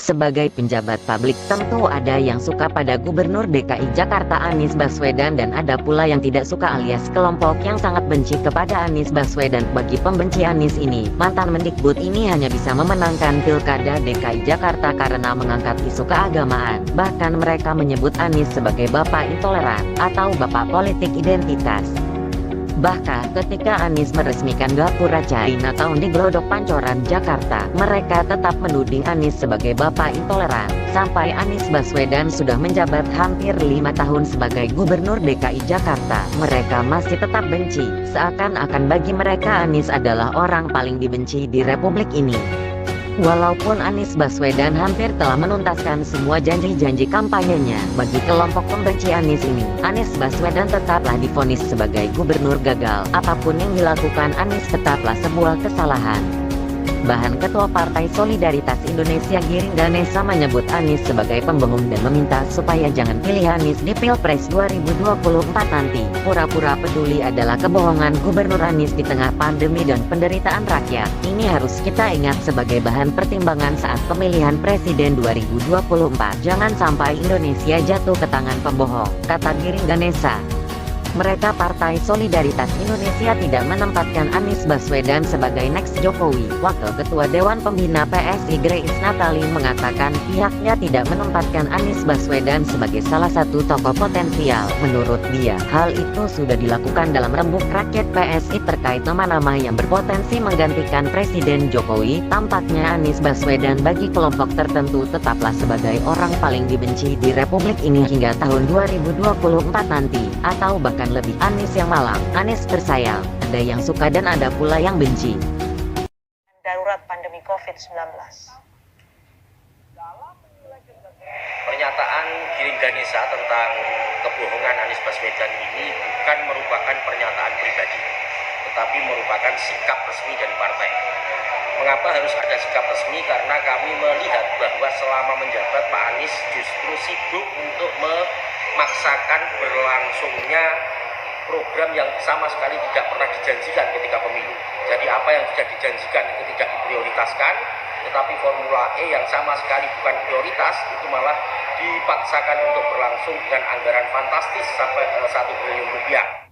Sebagai penjabat publik tentu ada yang suka pada Gubernur DKI Jakarta Anies Baswedan dan ada pula yang tidak suka alias kelompok yang sangat benci kepada Anies Baswedan. Bagi pembenci Anies ini, mantan Mendikbud ini hanya bisa memenangkan Pilkada DKI Jakarta karena mengangkat isu keagamaan. Bahkan mereka menyebut Anies sebagai bapak intoleran atau bapak politik identitas. Bahkan ketika Anies meresmikan Gapura Chinatown di Glodok Pancoran, Jakarta, mereka tetap menuding Anies sebagai bapak intoleran. Sampai Anies Baswedan sudah menjabat hampir 5 tahun sebagai Gubernur DKI Jakarta, mereka masih tetap benci. Seakan-akan bagi mereka Anies adalah orang paling dibenci di Republik ini. Walaupun Anies Baswedan hampir telah menuntaskan semua janji-janji kampanyenya, bagi kelompok pembenci Anies ini, Anies Baswedan tetaplah divonis sebagai gubernur gagal. Apapun yang dilakukan Anies tetaplah sebuah kesalahan. Bahkan Ketua Partai Solidaritas Indonesia Giring Ganesa menyebut Anies sebagai pembohong dan meminta supaya jangan pilih Anies di Pilpres 2024 nanti. Pura-pura peduli adalah kebohongan Gubernur Anies di tengah pandemi dan penderitaan rakyat. Ini harus kita ingat sebagai bahan pertimbangan saat pemilihan Presiden 2024. Jangan sampai Indonesia jatuh ke tangan pembohong, kata Giring Ganesa. Mereka Partai Solidaritas Indonesia tidak menempatkan Anies Baswedan sebagai next Jokowi. Wakil Ketua Dewan Pembina PSI Grace Natali mengatakan pihaknya tidak menempatkan Anies Baswedan sebagai salah satu tokoh potensial. Menurut dia, hal itu sudah dilakukan dalam rembuk rakyat PSI terkait nama-nama yang berpotensi menggantikan Presiden Jokowi. Tampaknya Anies Baswedan bagi kelompok tertentu tetaplah sebagai orang paling dibenci di Republik ini hingga tahun 2024 nanti, atau bahkan lebih. Anies yang malang, Anies tersayang, ada yang suka dan ada pula yang benci. Darurat pandemi COVID-19. Pernyataan Giring Ganesa tentang kebohongan Anies Baswedan ini bukan merupakan pernyataan pribadi, tetapi merupakan sikap resmi dari partai. Mengapa harus ada sikap resmi? Karena kami melihat bahwa selama menjabat Pak Anies justru sibuk untuk memaksakan berlangsungnya program yang sama sekali tidak pernah dijanjikan ketika pemilu. Jadi apa yang sudah dijanjikan itu tidak diprioritaskan, tetapi Formula E yang sama sekali bukan prioritas itu malah dipaksakan untuk berlangsung dengan anggaran fantastis sampai 1 triliun rupiah.